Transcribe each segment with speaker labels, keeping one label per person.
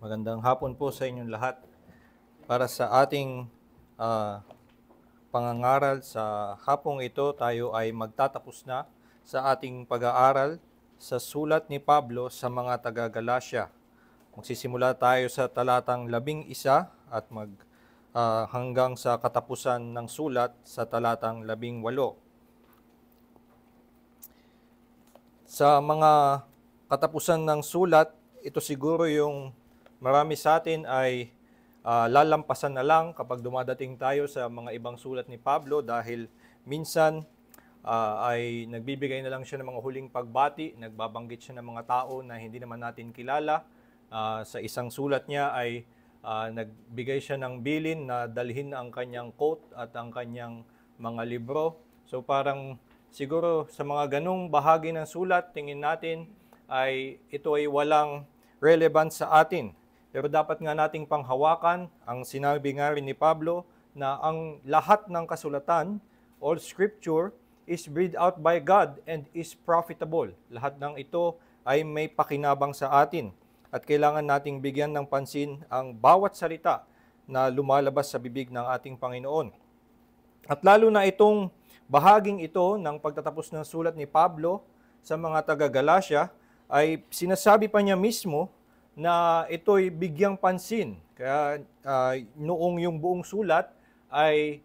Speaker 1: Magandang hapon po sa inyong lahat. Para sa ating pangangaral sa hapong ito, tayo ay magtatapos na sa ating pag-aaral sa sulat ni Pablo sa mga taga-Galasya. Magsisimula tayo sa talatang 11 at hanggang sa katapusan ng sulat sa talatang 18. Sa mga katapusan ng sulat, ito siguro yung marami sa atin ay lalampasan na lang kapag dumadating tayo sa mga ibang sulat ni Pablo dahil minsan ay nagbibigay na lang siya ng mga huling pagbati, nagbabanggit siya ng mga tao na hindi naman natin kilala. Sa isang sulat niya ay nagbigay siya ng bilin na dalhin ang kanyang quote at ang kanyang mga libro. So parang siguro sa mga ganong bahagi ng sulat, tingin natin ay ito ay walang relevant sa atin. Pero dapat nga nating panghawakan ang sinabi nga rin ni Pablo na ang lahat ng kasulatan, all scripture, is breathed out by God and is profitable. Lahat ng ito ay may pakinabang sa atin at kailangan nating bigyan ng pansin ang bawat salita na lumalabas sa bibig ng ating Panginoon. At lalo na itong bahaging ito ng pagtatapos ng sulat ni Pablo sa mga taga-Galasya ay sinasabi pa niya mismo na ito'y bigyang pansin. Kaya noong yung buong sulat ay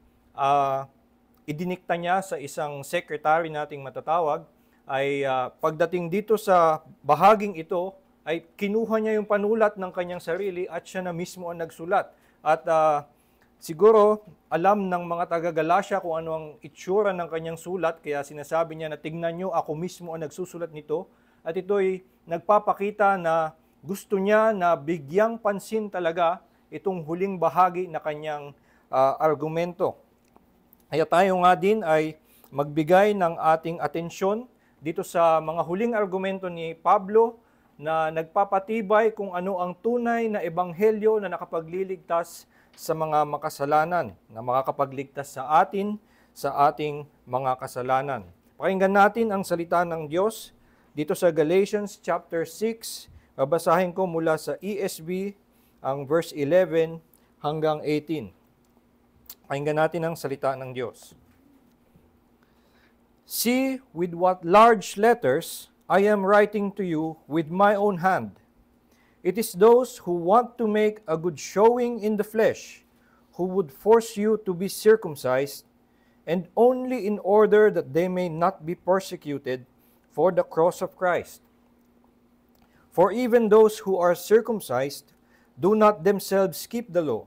Speaker 1: idinikta niya sa isang secretary nating matatawag, ay pagdating dito sa bahaging ito, ay kinuha niya yung panulat ng kanyang sarili at siya na mismo ang nagsulat. At siguro alam ng mga taga-Galasya kung ano ang itsura ng kanyang sulat, kaya sinasabi niya na tingnan nyo, ako mismo ang nagsusulat nito. At ito'y nagpapakita na gusto niya na bigyang pansin talaga itong huling bahagi na kanyang argumento. Kaya tayo nga din ay magbigay ng ating atensyon dito sa mga huling argumento ni Pablo na nagpapatibay kung ano ang tunay na ebanghelyo na nakapagliligtas sa mga makasalanan, na makakapagligtas sa atin sa ating mga kasalanan. Pakinggan natin ang salita ng Diyos dito sa Galatians chapter 6. Babasahin ko mula sa ESV ang verse 11 hanggang 18. Pakinggan natin ang salita ng Diyos. See with what large letters I am writing to you with my own hand. It is those who want to make a good showing in the flesh who would force you to be circumcised, and only in order that they may not be persecuted for the cross of Christ. For even those who are circumcised do not themselves keep the law,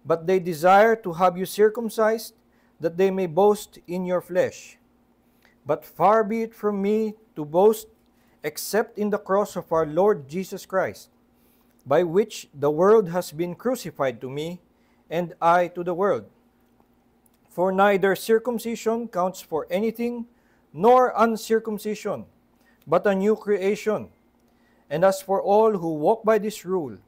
Speaker 1: but they desire to have you circumcised, that they may boast in your flesh. But far be it from me to boast, except in the cross of our Lord Jesus Christ, by which the world has been crucified to me, and I to the world. For neither circumcision counts for anything, nor uncircumcision, but a new creation. And as for all who walk by this rule,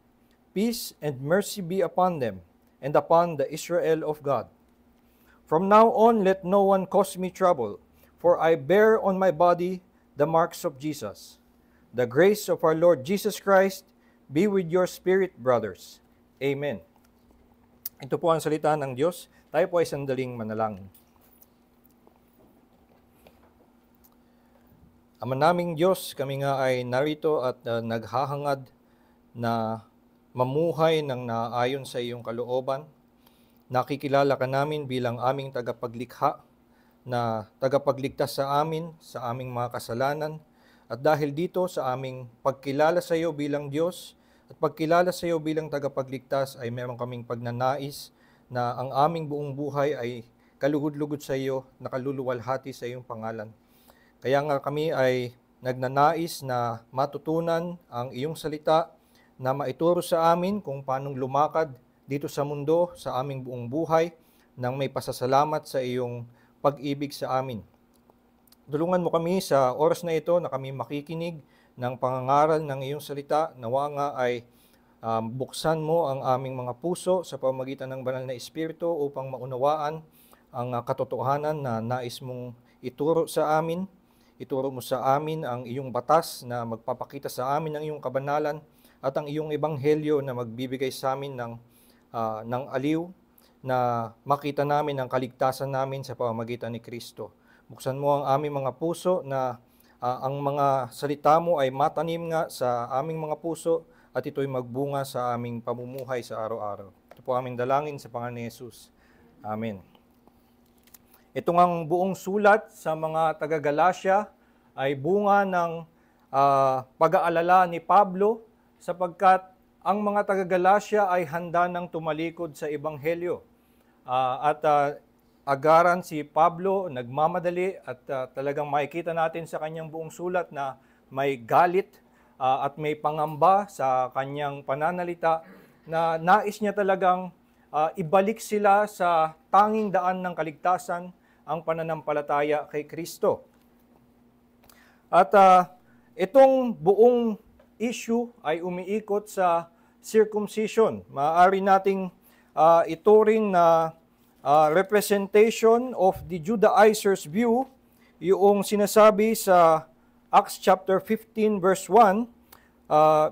Speaker 1: peace and mercy be upon them, and upon the Israel of God. From now on let no one cause me trouble, for I bear on my body the marks of Jesus. The grace of our Lord Jesus Christ be with your spirit, brothers. Amen. Ito po ang salita ng Diyos. Tayo po ay sandaling manalangin. Ama naming Diyos, kami nga ay narito at naghahangad na mamuhay ng naayon sa iyong kalooban. Nakikilala ka namin bilang aming tagapaglikha, na tagapagligtas sa amin, sa aming mga kasalanan. At dahil dito sa aming pagkilala sa iyo bilang Diyos at pagkilala sa iyo bilang tagapagligtas ay meron kaming pagnanais na ang aming buong buhay ay kalugod-lugod sa iyo, nakaluluwalhati sa iyong pangalan. Kaya nga kami ay nagnanais na matutunan ang iyong salita, na maituro sa amin kung paanong lumakad dito sa mundo, sa aming buong buhay, nang may pasasalamat sa iyong pag-ibig sa amin. Tulungan mo kami sa oras na ito na kami makikinig ng pangangaral ng iyong salita. Nawa nga ay buksan mo ang aming mga puso sa pamamagitan ng banal na Espiritu upang maunawaan ang katotohanan na nais mong ituro sa amin. Ituro mo sa amin ang iyong batas na magpapakita sa amin ng iyong kabanalan at ang iyong ebanghelyo na magbibigay sa amin ng aliw na makita namin ang kaligtasan namin sa pamamagitan ni Kristo. Buksan mo ang aming mga puso na ang mga salita mo ay matanim nga sa aming mga puso at ito'y magbunga sa aming pamumuhay sa araw-araw. Ito po aming dalangin sa Panginoon Hesus. Amen. Ito ngang buong sulat sa mga taga-Galacia ay bunga ng pag-aalala ni Pablo sapagkat ang mga taga-Galacia ay handa nang tumalikod sa ebanghelyo. Agaran si Pablo, nagmamadali at talagang makikita natin sa kanyang buong sulat na may galit at may pangamba sa kanyang pananalita na nais niya talagang ibalik sila sa tanging daan ng kaligtasan, ang pananampalataya kay Kristo. At itong buong issue ay umiikot sa circumcision. Maaari nating ituring na representation of the Judaizers' view, yung sinasabi sa Acts chapter 15 verse 1,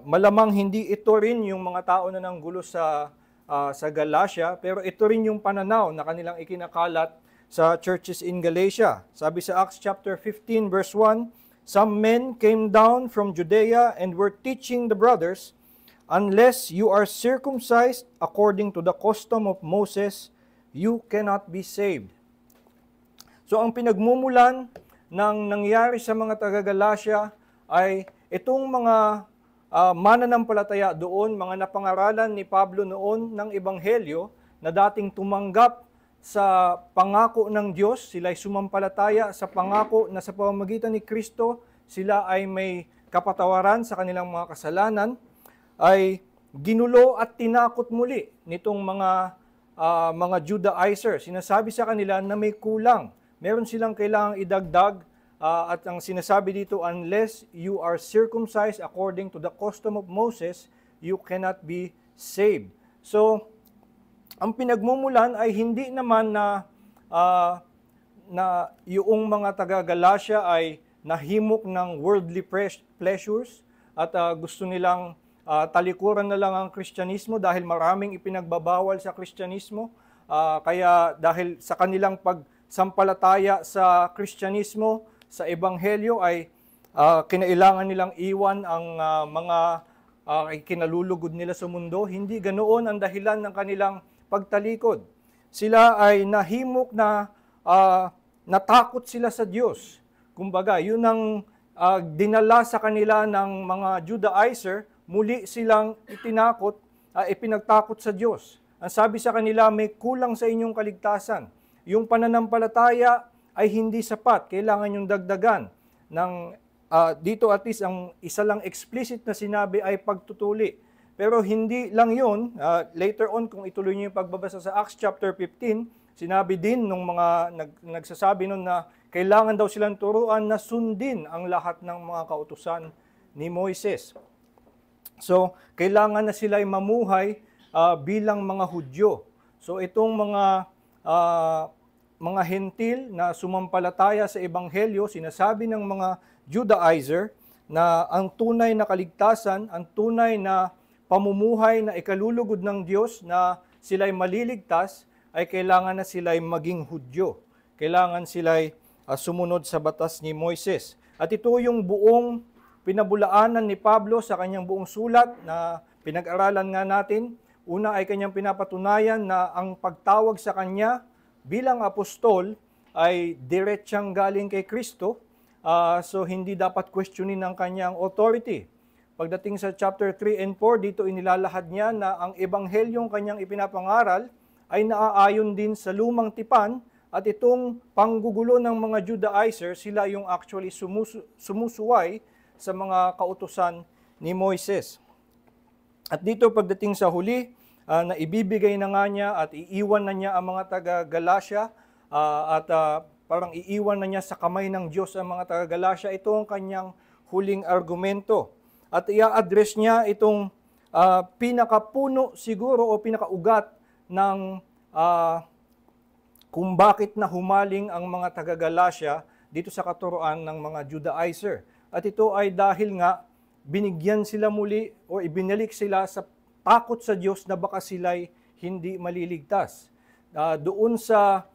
Speaker 1: malamang hindi ito rin yung mga tao na nanggulo sa Galatia, pero ito rin yung pananaw na kanilang ikinakalat sa churches in Galatia. Sabi sa Acts chapter 15 verse 1, some men came down from Judea and were teaching the brothers, unless you are circumcised according to the custom of Moses, you cannot be saved. So ang pinagmumulan ng nangyari sa mga taga-Galacia ay itong mga mananampalataya doon, mga napangaralan ni Pablo noon ng ebanghelyo na dating tumanggap sa pangako ng Diyos, sila ay sumampalataya sa pangako na sa pamamagitan ni Kristo, sila ay may kapatawaran sa kanilang mga kasalanan, ay ginulo at tinakot muli nitong mga Judaizers. Sinasabi sa kanila na may kulang. Meron silang kailangang idagdag at ang sinasabi dito, unless you are circumcised according to the custom of Moses, you cannot be saved. So, ang pinagmumulan ay hindi naman na yung mga taga-Galacia ay nahimok ng worldly pleasures at gusto nilang talikuran na lang ang Kristyanismo dahil maraming ipinagbabawal sa Kristyanismo. Kaya dahil sa kanilang pagsampalataya sa Kristyanismo, sa Ebanghelyo ay kinailangan nilang iwan ang mga kinalulugod nila sa mundo. Hindi ganoon ang dahilan ng kanilang pagtalikod. Sila ay nahimok na natakot sila sa Diyos. Kumbaga, yun ang dinala sa kanila ng mga Judaizer, muli silang ipinagtakot sa Diyos. Ang sabi sa kanila, may kulang sa inyong kaligtasan. Yung pananampalataya ay hindi sapat. Kailangan yung dagdagan. Dito at least, ang isa lang explicit na sinabi ay pagtutuli. Pero hindi lang yun. Later on, kung ituloy niyo yung pagbabasa sa Acts chapter 15, sinabi din nung mga nagsasabi nun na kailangan daw silang turuan na sundin ang lahat ng mga kautusan ni Moises. So, kailangan na sila ay mamuhay bilang mga Hudyo. So, itong mga hentil na sumampalataya sa Ebanghelyo, sinasabi ng mga Judaizer na ang tunay na kaligtasan, ang tunay na pamumuhay na ikalulugod ng Diyos na sila'y maliligtas, ay kailangan na sila'y maging Hudyo. Kailangan sila'y sumunod sa batas ni Moises. At ito yung buong pinabulaanan ni Pablo sa kanyang buong sulat na pinag-aralan nga natin. Una ay kanyang pinapatunayan na ang pagtawag sa kanya bilang apostol ay diretsyang galing kay Kristo. So hindi dapat questionin ang kanyang authority. Pagdating sa chapter 3 and 4, dito inilalahad niya na ang ebanghelyong kanyang ipinapangaral ay naaayon din sa lumang tipan at itong panggugulo ng mga Judaizer, sila yung actually sumusuway sa mga kautusan ni Moises. At dito pagdating sa huli, na ibibigay na nga niya at iiwan na niya ang mga taga-Galacia parang iiwan na niya sa kamay ng Diyos ang mga taga-Galacia. Ito ang kanyang huling argumento. At i-address niya itong pinakapuno siguro o pinakaugat ng kung bakit na humaling ang mga taga-Galacia dito sa katuroan ng mga Judaizer. At ito ay dahil nga binigyan sila muli o ibinalik sila sa takot sa Diyos na baka sila'y hindi maliligtas. Doon sa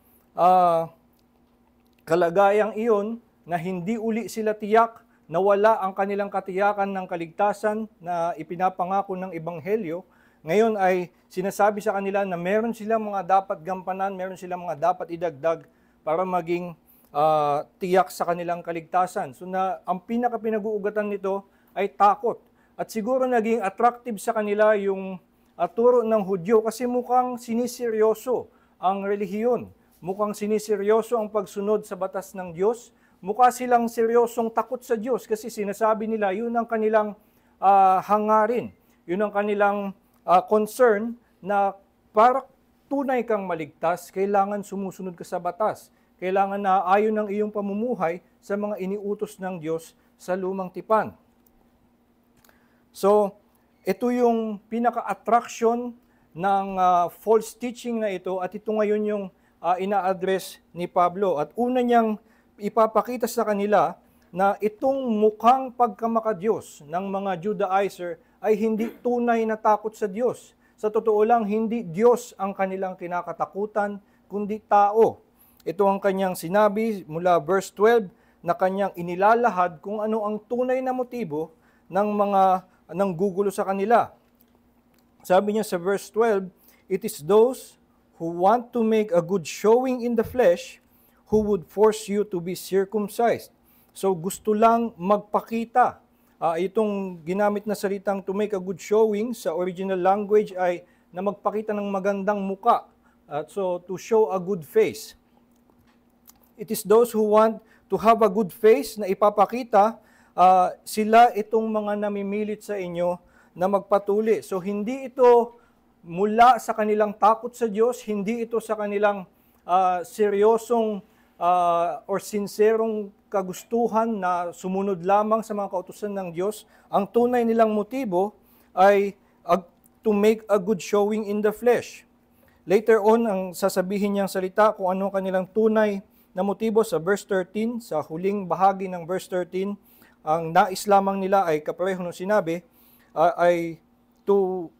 Speaker 1: kalagayang iyon na hindi uli sila tiyak, nawala ang kanilang katiyakan ng kaligtasan na ipinapangako ng Ebanghelyo, ngayon ay sinasabi sa kanila na meron silang mga dapat gampanan, meron silang mga dapat idagdag para maging tiyak sa kanilang kaligtasan. So na ang pinaka-pinag-uugatan nito ay takot. At siguro naging attractive sa kanila yung turo ng Hudyo kasi mukhang siniseryoso ang relihiyon. Mukhang siniseryoso ang pagsunod sa batas ng Diyos. Mukha silang seryosong takot sa Diyos kasi sinasabi nila yun ang kanilang hangarin. Yun ang kanilang concern na para tunay kang maligtas, kailangan sumusunod ka sa batas. Kailangan na ayon ng iyong pamumuhay sa mga iniutos ng Diyos sa lumang tipan. So, ito yung pinaka-attraction ng false teaching na ito at ito ngayon yung ina-address ni Pablo. At una niyang ipapakita sa kanila na itong mukhang pagkamakadiyos ng mga Judaizer ay hindi tunay na takot sa Diyos. Sa totoo lang, hindi Diyos ang kanilang kinakatakutan, kundi tao. Ito ang kanyang sinabi mula verse 12 na kanyang inilalahad kung ano ang tunay na motibo ng mga nanggugulo sa kanila. Sabi niya sa verse 12, "It is those who want to make a good showing in the flesh who would force you to be circumcised." So gusto lang magpakita. Itong ginamit na salitang to make a good showing sa original language ay na magpakita ng magandang muka. So to show a good face. It is those who want to have a good face na ipapakita, sila itong mga namimilit sa inyo na magpatuli. So hindi ito mula sa kanilang takot sa Diyos, hindi ito sa kanilang seryosong or sinserong kagustuhan na sumunod lamang sa mga kautusan ng Diyos. Ang tunay nilang motibo ay to make a good showing in the flesh. Later on, ang sasabihin niyang salita kung ano kanilang tunay na motibo sa verse 13, sa huling bahagi ng verse 13, ang nais lamang nila ay kapareho ng sinabi, ay to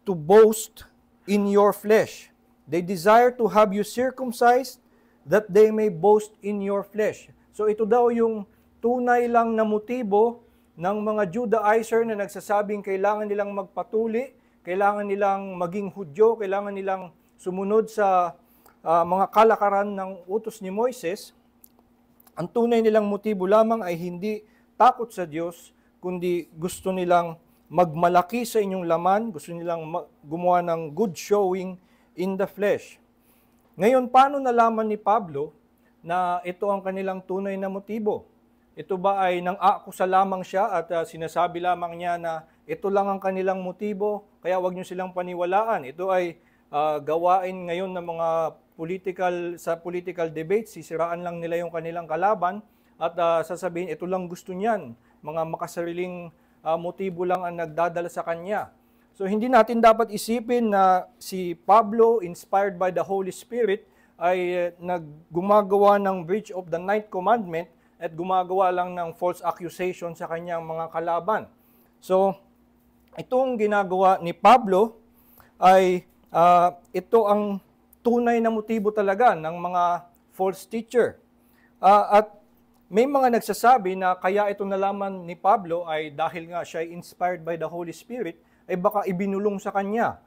Speaker 1: boast in your flesh. They desire to have you circumcised that they may boast in your flesh. So ito daw yung tunay lang na motibo ng mga Judaizer na nagsasabing kailangan nilang magpatuli, kailangan nilang maging Hudyo, kailangan nilang sumunod sa mga kalakaran ng utos ni Moises. Ang tunay nilang motibo lamang ay hindi takot sa Diyos, kundi gusto nilang magmalaki sa inyong laman, gusto nilang gumawa ng good showing in the flesh. Ngayon, paano nalaman ni Pablo na ito ang kanilang tunay na motibo? Ito ba ay nang-aakusa lamang siya at sinasabi lamang niya na ito lang ang kanilang motibo, kaya wag niyo silang paniwalaan? Ito ay gawain ngayon ng mga political debates, sisiraan lang nila yung kanilang kalaban at sasabihin ito lang gusto niyan, mga makasariling motibo lang ang nagdadala sa kanya. So hindi natin dapat isipin na si Pablo, inspired by the Holy Spirit, ay gumagawa ng breach of the ninth commandment at gumagawa lang ng false accusation sa kanyang mga kalaban. So itong ginagawa ni Pablo ay ito ang tunay na motibo talaga ng mga false teacher. At may mga nagsasabi na kaya ito nalaman ni Pablo ay dahil nga siya ay inspired by the Holy Spirit, ay baka ibinulong sa kanya.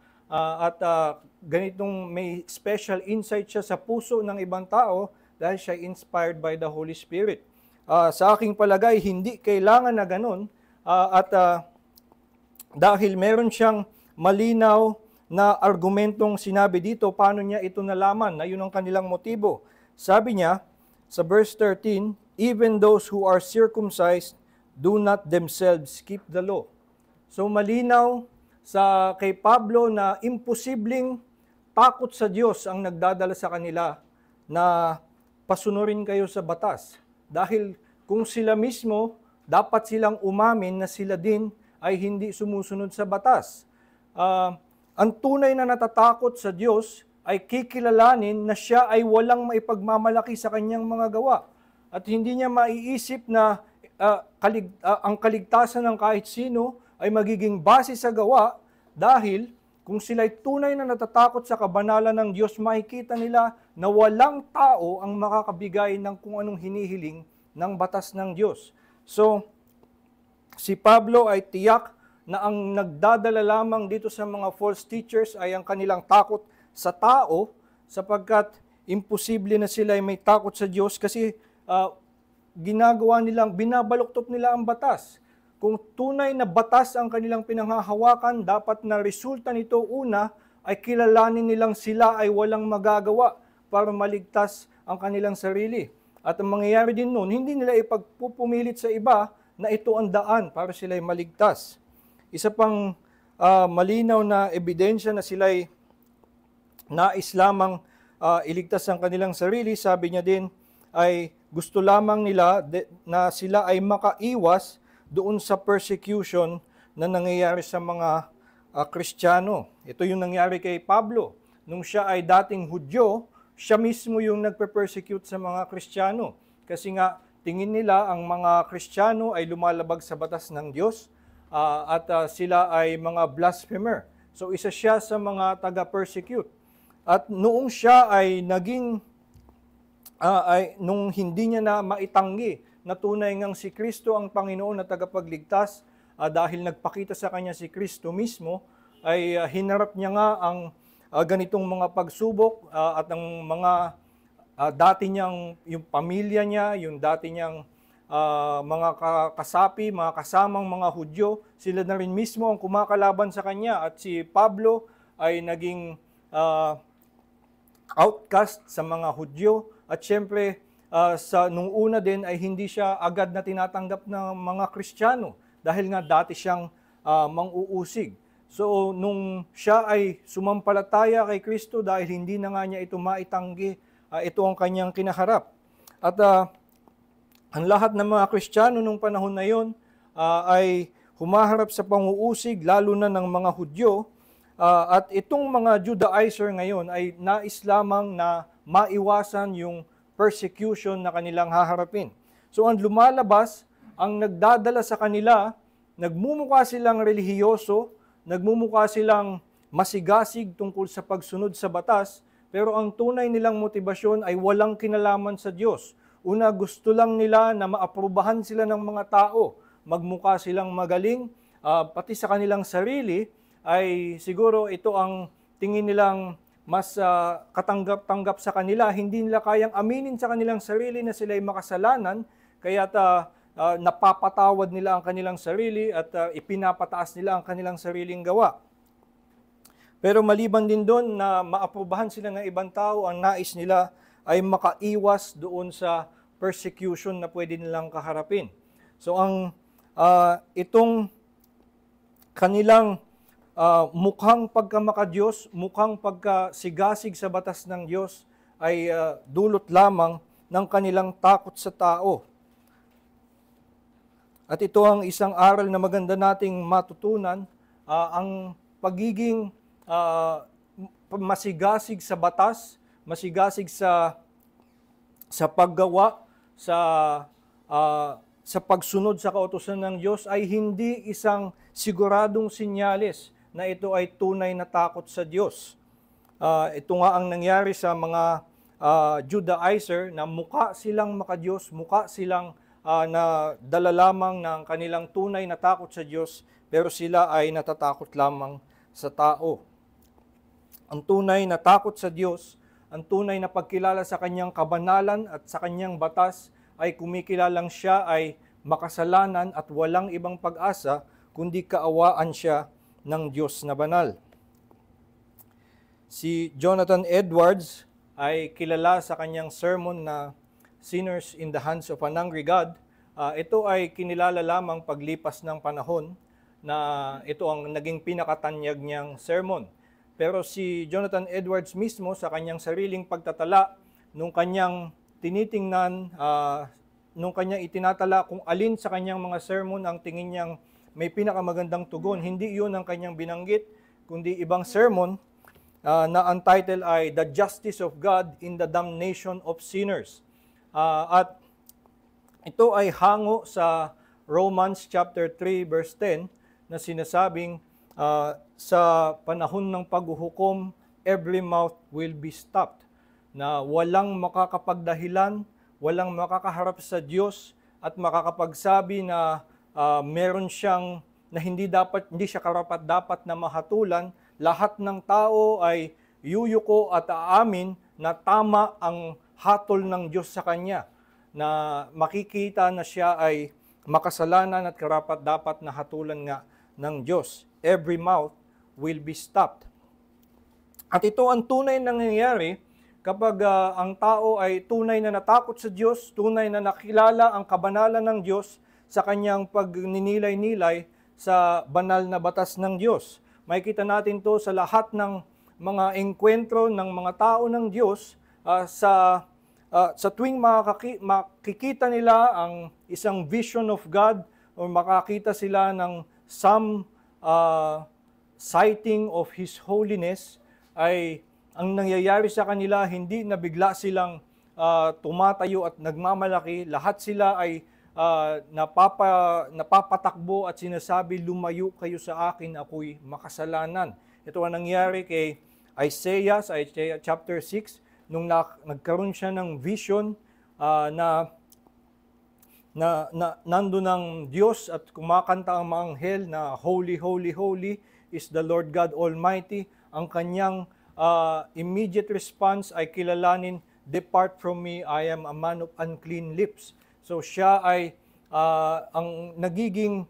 Speaker 1: Ganitong may special insight siya sa puso ng ibang tao dahil siya ay inspired by the Holy Spirit. Sa aking palagay, hindi kailangan na ganun. Dahil meron siyang malinaw na argumentong sinabi dito, paano niya ito nalaman na yun ang kanilang motibo. Sabi niya sa verse 13, "Even those who are circumcised do not themselves keep the law." So malinaw sa kay Pablo na imposibleng takot sa Diyos ang nagdadala sa kanila na pasunurin kayo sa batas. Dahil kung sila mismo, dapat silang umamin na sila din ay hindi sumusunod sa batas. Ang tunay na natatakot sa Diyos ay kikilalanin na siya ay walang maipagmamalaki sa kanyang mga gawa. At hindi niya maiisip na ang kaligtasan ng kahit sino ay magiging base sa gawa dahil kung sila'y tunay na natatakot sa kabanalan ng Diyos, makikita nila na walang tao ang makakabigay ng kung anong hinihiling ng batas ng Diyos. So, si Pablo ay tiyak na ang nagdadala lamang dito sa mga false teachers ay ang kanilang takot sa tao, sapagkat imposible na sila ay may takot sa Diyos kasi ginagawa nilang, binabaluktot nila ang batas. Kung tunay na batas ang kanilang pinanghahawakan, dapat na resulta nito una ay kilalanin nilang sila ay walang magagawa para maligtas ang kanilang sarili. At ang mangyayari din noon, hindi nila ipagpupumilit sa iba na ito ang daan para sila'y maligtas. Isa pang malinaw na ebidensya na sila'y nais lamang iligtas ang kanilang sarili, sabi niya din, ay gusto lamang nila na sila ay makaiwas doon sa persecution na nangyayari sa mga Kristiyano. Ito yung nangyari kay Pablo. Nung siya ay dating Hudyo, siya mismo yung nagpe-persecute sa mga Kristiyano. Kasi nga, tingin nila ang mga Kristiyano ay lumalabag sa batas ng Diyos at sila ay mga blasphemer. So isa siya sa mga taga-persecute. At noong siya ay nung hindi niya na maitanggi na tunay ngang si Kristo ang Panginoon na tagapagligtas, dahil nagpakita sa kanya si Kristo mismo, ay hinarap niya nga ang ganitong mga pagsubok at ang mga dati niyang, yung pamilya niya, yung dati niyang mga kasapi, mga kasamang mga Hudyo, sila na rin mismo ang kumakalaban sa kanya. At si Pablo ay naging outcast sa mga Hudyo. At syempre, nung una din ay hindi siya agad na tinatanggap ng mga Kristiyano dahil nga dati siyang mang-uusig. So, nung siya ay sumampalataya kay Kristo dahil hindi na nga niya ito maitanggi, ito ang kanyang kinaharap. At ang lahat ng mga Kristiyano nung panahon na yon ay humaharap sa pang-uusig, lalo na ng mga Hudyo. At itong mga Judaizer ngayon ay nais lamang na maiwasan yung persecution na kanilang haharapin. So ang lumalabas, ang nagdadala sa kanila, nagmumukha silang relihiyoso, nagmumukha silang masigasig tungkol sa pagsunod sa batas, pero ang tunay nilang motibasyon ay walang kinalaman sa Diyos. Una, gusto lang nila na maaprubahan sila ng mga tao, magmukha silang magaling, pati sa kanilang sarili, ay siguro ito ang tingin nilang mas katanggap-tanggap sa kanila. Hindi nila kayang aminin sa kanilang sarili na sila ay makasalanan, kaya napapatawad nila ang kanilang sarili at ipinapataas nila ang kanilang sariling gawa. Pero maliban din doon na maaprubahan sila ng ibang tao, ang nais nila ay makaiwas doon sa persecution na pwede nilang kaharapin. So itong kanilang mukhang pagkamakadiyos, mukhang pagkasigasig sa batas ng Diyos ay dulot lamang ng kanilang takot sa tao. At ito ang isang aral na maganda nating matutunan, ang pagiging masigasig sa batas, masigasig sa paggawa, sa pagsunod sa kautusan ng Diyos ay hindi isang siguradong sinyales na ito ay tunay na takot sa Diyos. Ito nga ang nangyari sa mga Judaizer na mukha silang makadiyos, mukha silang na dala lamang ng kanilang tunay na takot sa Diyos, pero sila ay natatakot lamang sa tao. Ang tunay na takot sa Diyos, ang tunay na pagkilala sa kanyang kabanalan at sa kanyang batas ay kumikilalang siya ay makasalanan at walang ibang pag-asa kundi kaawaan siya ng Diyos na banal. Si Jonathan Edwards ay kilala sa kanyang sermon na Sinners in the Hands of an Angry God. Ito ay kinilala lamang paglipas ng panahon na ito ang naging pinakatanyag niyang sermon. Pero si Jonathan Edwards mismo sa kanyang sariling pagtatala, nung kanyang tinitingnan, nung kanyang itinatala kung alin sa kanyang mga sermon ang tingin niyang may pinakamagandang tugon, hindi iyon ang kanyang binanggit, kundi ibang sermon na ang title ay The Justice of God in the Damnation of Sinners. At Ito ay hango sa Romans chapter 3 verse 10 na sinasabing sa panahon ng paghuhukom, every mouth will be stopped. Na walang makakapagdahilan, walang makakaharap sa Diyos at makakapagsabi na meron siyang na hindi siya karapat-dapat na mahatulan. Lahat ng tao ay yuyuko at aamin na tama ang hatol ng Diyos sa kanya, na makikita na siya ay makasalanan at karapat-dapat na hatulan nga ng Diyos. Every mouth will be stopped. At ito ang tunay na nangyayari kapag ang tao ay tunay na natakot sa Diyos, tunay na nakilala ang kabanalan ng Diyos sa kanyang pagninilay-nilay sa banal na batas ng Diyos. Makikita natin to sa lahat ng mga engkwentro ng mga tao ng Diyos sa tuwing makikita nila ang isang vision of God o makakita sila ng some sighting of His holiness, ay ang nangyayari sa kanila, hindi na bigla silang tumatayo at nagmamalaki. Lahat sila ay napapatakbo at sinasabi, lumayo kayo sa akin, ako'y makasalanan. Ito ang nangyari kay Isaiah chapter 6, nung nagkaroon siya ng vision na nandun ng Diyos at kumakanta ang mga anghel na Holy, Holy, Holy is the Lord God Almighty. Ang kanyang immediate response ay kilalanin, depart from me, I am a man of unclean lips. So siya ay ang nagiging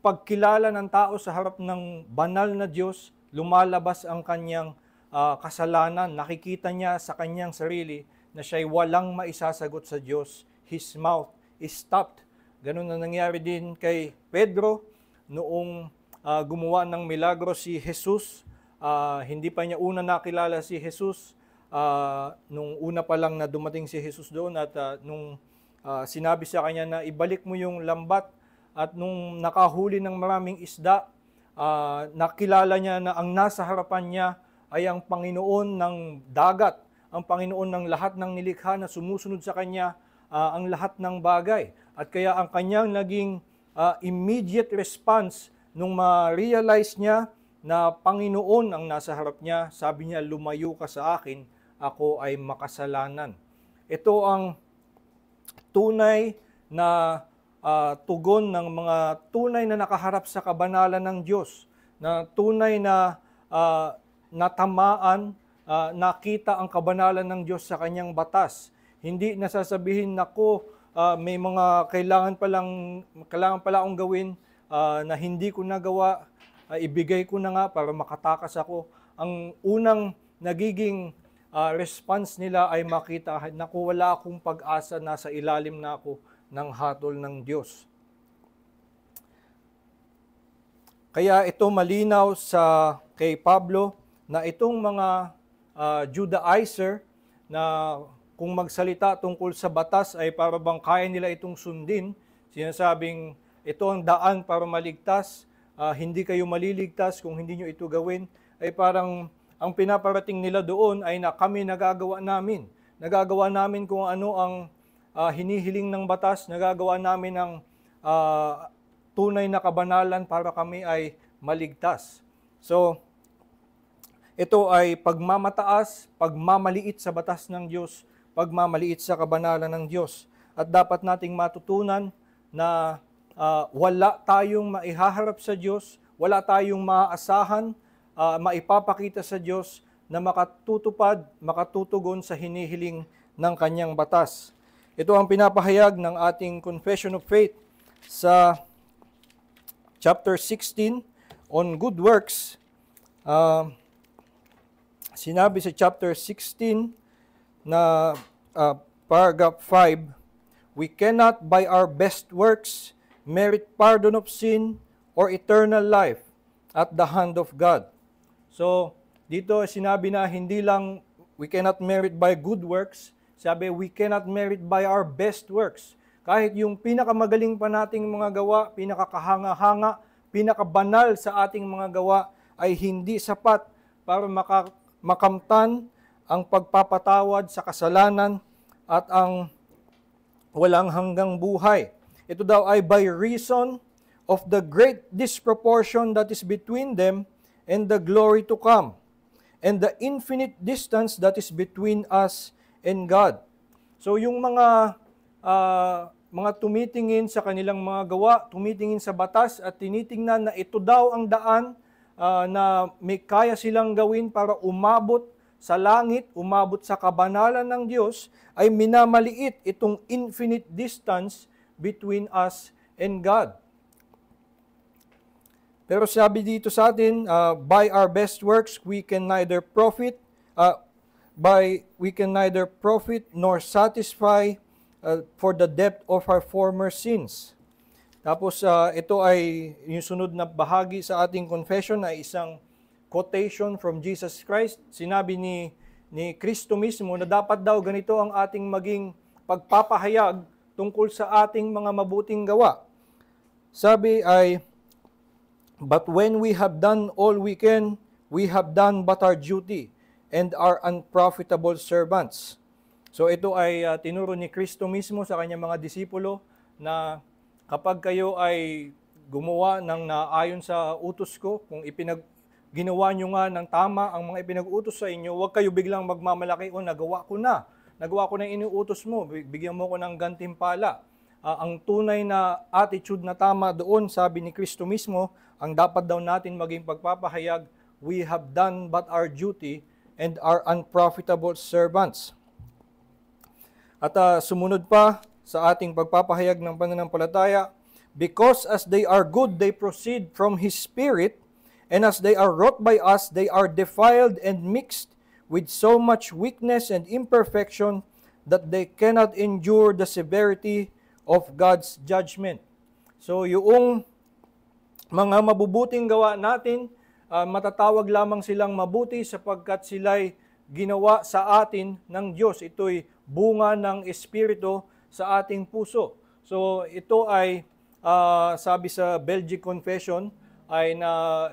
Speaker 1: pagkilala ng tao sa harap ng banal na Diyos, lumalabas ang kanyang kasalanan. Nakikita niya sa kanyang sarili na siya'y walang maisasagot sa Diyos. His mouth is stopped. Ganun na nangyari din kay Pedro noong gumawa ng milagro si Jesus. Hindi pa niya una nakilala si Jesus. Nung una pa lang na dumating si Jesus doon at nung sinabi sa kanya na ibalik mo yung lambat, at nung nakahuli ng maraming isda, nakilala niya na ang nasa harapan niya ay ang Panginoon ng dagat, ang Panginoon ng lahat ng nilikha na sumusunod sa kanya ang lahat ng bagay. At kaya ang kanyang naging immediate response nung ma-realize niya na Panginoon ang nasa harap niya, sabi niya, lumayo ka sa akin, ako ay makasalanan. Ito ang tunay na tugon ng mga tunay na nakaharap sa kabanalan ng Diyos, na tunay na natamaan, nakita ang kabanalan ng Diyos sa kanyang batas. Hindi nasasabihin, nako, may mga kailangan pala akong gawin na hindi ko nagawa, ibigay ko na nga para makatakas ako. Ang unang nagiging response nila ay makita, naku, wala akong pag-asa, nasa ilalim na ako ng hatol ng Diyos. Kaya ito malinaw kay Pablo na itong mga Judaizer na kung magsalita tungkol sa batas ay para bang kaya nila itong sundin, sinasabing ito ang daan para maligtas, hindi kayo maliligtas kung hindi nyo ito gawin, ay parang ang pinaparating nila doon ay na kami nagagawa namin. Nagagawa namin kung ano ang hinihiling ng batas, nagagawa namin ang tunay na kabanalan para kami ay maligtas. So, ito ay pagmamataas, pagmamaliit sa batas ng Diyos, pagmamaliit sa kabanalan ng Diyos. At dapat nating matutunan na wala tayong maihaharap sa Diyos, wala tayong maaasahan, maipapakita sa Diyos na makatutupad, makatutugon sa hinihiling ng kanyang batas. Ito ang pinapahayag ng ating Confession of Faith sa chapter 16 on good works. Sinabi sa chapter 16 na paragraph 5, we cannot by our best works merit pardon of sin or eternal life at the hand of God. So, dito sinabi na hindi lang we cannot merit by good works, sabi we cannot merit by our best works. Kahit yung pinakamagaling pa nating mga gawa, pinakakahanga-hanga, pinakabanal sa ating mga gawa ay hindi sapat para makamtan ang pagpapatawad sa kasalanan at ang walang hanggang buhay. Ito daw ay by reason of the great disproportion that is between them and the glory to come, and the infinite distance that is between us and God. So yung mga tumitingin sa kanilang mga gawa, tumitingin sa batas at tinitingnan na ito daw ang daan na may kaya silang gawin para umabot sa langit, umabot sa kabanalan ng Diyos, ay minamaliit itong infinite distance between us and God. Pero sabi dito sa atin, by our best works we can neither profit nor satisfy for the depth of our former sins. Tapos ito ay yung sunod na bahagi sa ating confession ay isang quotation from Jesus Christ. Sinabi ni Kristo mismo na dapat daw ganito ang ating maging pagpapahayag tungkol sa ating mga mabuting gawa. Sabi ay, but when we have done all we can, we have done but our duty and are unprofitable servants. So ito ay tinuro ni Kristo mismo sa kanyang mga disipulo na kapag kayo ay gumawa ng naayon sa utos ko, kung ginawa nyo nga ng tama ang mga ipinag-utos sa inyo, huwag kayo biglang magmamalaki, nagawa ko na yung inuutos mo, bigyan mo ko ng gantimpala. Ang tunay na attitude na tama doon, sabi ni Kristo mismo, ang dapat daw natin maging pagpapahayag, we have done but our duty and are unprofitable servants. At sumunod pa sa ating pagpapahayag ng pananampalataya, because as they are good, they proceed from His Spirit, and as they are wrought by us, they are defiled and mixed with so much weakness and imperfection that they cannot endure the severity of God's judgment. So yung mga mabubuting gawa natin, matatawag lamang silang mabuti sapagkat sila'y ginawa sa atin ng Diyos. Ito'y bunga ng Espiritu sa ating puso. So ito ay, sabi sa Belgic Confession, ay na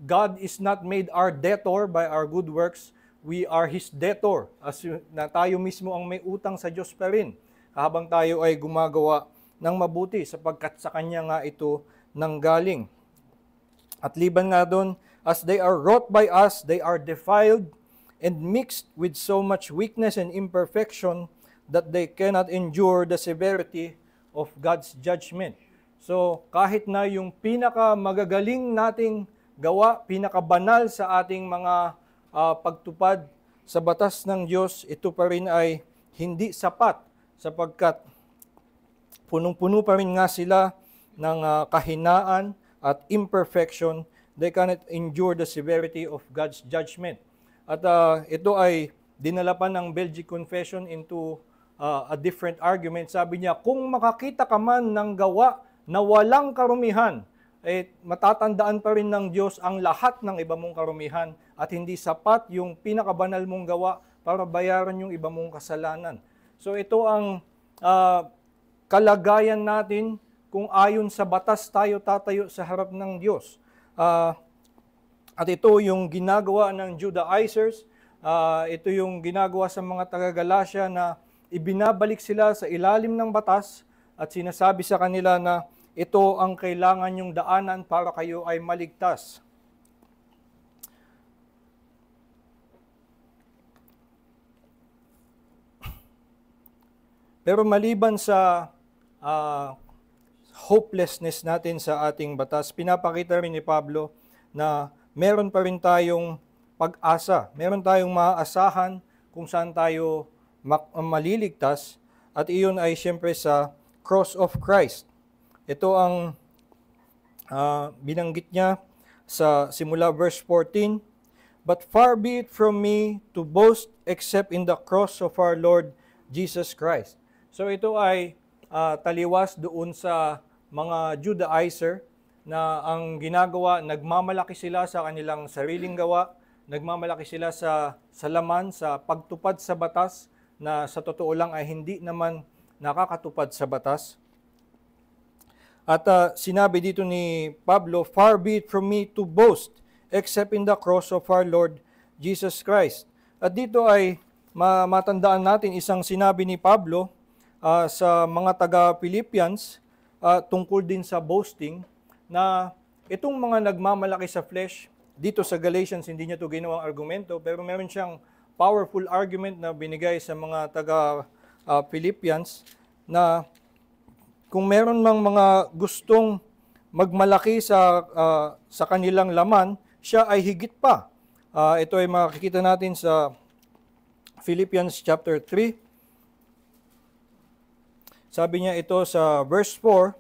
Speaker 1: God is not made our debtor by our good works, we are His debtor. As na tayo mismo ang may utang sa Diyos pa rin, habang tayo ay gumagawa ng mabuti, sapagkat sa Kanya nga ito nanggaling. At liban nga doon, as they are wrought by us, they are defiled and mixed with so much weakness and imperfection that they cannot endure the severity of God's judgment. So kahit na yung pinakamagagaling nating gawa, pinakabanal sa ating mga pagtupad sa batas ng Diyos, ito pa rin ay hindi sapat sapagkat punong-puno pa rin nga sila ng kahinaan at imperfection. They cannot endure the severity of God's judgment. At ito ay dinala pa ng Belgic Confession into a different argument. Sabi niya, kung makakita ka man ng gawa na walang karumihan, matatandaan pa rin ng Diyos ang lahat ng iba mong karumihan at hindi sapat yung pinakabanal mong gawa para bayaran yung iba mong kasalanan. So ito ang kalagayan natin kung ayon sa batas tayo tatayo sa harap ng Diyos. At ito yung ginagawa ng Judaizers, ito yung ginagawa sa mga taga-Galacia na ibinabalik sila sa ilalim ng batas at sinasabi sa kanila na ito ang kailangan yung daanan para kayo ay maligtas. Pero maliban sa hopelessness natin sa ating batas, pinapakita rin ni Pablo na meron pa rin tayong pag-asa. Meron tayong maaasahan kung saan tayo maliligtas at iyon ay siyempre sa cross of Christ. Ito ang binanggit niya sa simula verse 14, but far be it from me to boast except in the cross of our Lord Jesus Christ. So ito ay taliwas doon sa mga Judaizer na ang ginagawa, nagmamalaki sila sa kanilang sariling gawa, nagmamalaki sila sa laman, sa pagtupad sa batas na sa totoo lang ay hindi naman nakakatupad sa batas. At sinabi dito ni Pablo, far be it from me to boast except in the cross of our Lord Jesus Christ. At dito ay matandaan natin isang sinabi ni Pablo sa mga taga-Philippians tungkol din sa boasting, na itong mga nagmamalaki sa flesh, dito sa Galatians hindi niya ito ginawang argumento, pero meron siyang powerful argument na binigay sa mga taga-Philippians na kung meron ng mga gustong magmalaki sa kanilang laman, siya ay higit pa. Ito ay makikita natin sa Philippians chapter 3. Sabi niya ito sa verse 4,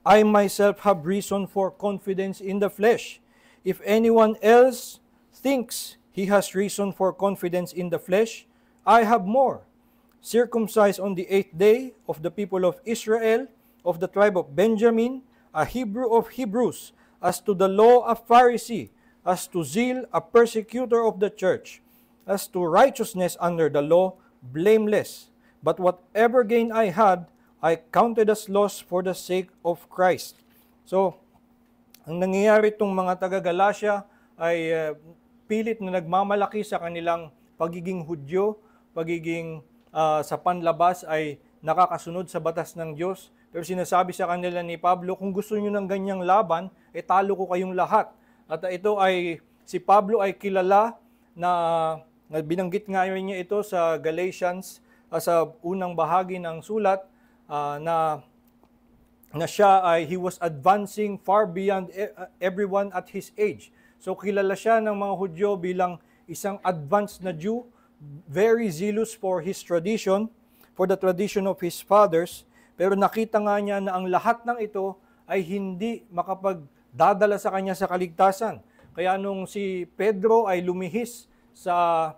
Speaker 1: I myself have reason for confidence in the flesh. If anyone else thinks he has reason for confidence in the flesh, I have more. Circumcised on the 8th day, of the people of Israel, of the tribe of Benjamin, a Hebrew of Hebrews, as to the law a Pharisee, as to zeal a persecutor of the church, as to righteousness under the law, blameless. But whatever gain I had, I counted as loss for the sake of Christ. So, ang nangyayari itong mga taga-Galacia ay pilit na nagmamalaki sa kanilang pagiging Hudyo, pagiging sa panlabas ay nakakasunod sa batas ng Diyos. Pero sinasabi sa kanila ni Pablo, kung gusto niyo ng ganyang laban, talo ko kayong lahat. At ito ay, si Pablo ay kilala na binanggit nga rin niya ito sa Galatians, sa unang bahagi ng sulat, na siya ay, he was advancing far beyond everyone at his age. So kilala siya ng mga Hudyo bilang isang advanced na Jew, very zealous for his tradition, for the tradition of his fathers, pero nakita nga niya na ang lahat ng ito ay hindi makapagdadala sa kanya sa kaligtasan. Kaya nung si Pedro ay lumihis sa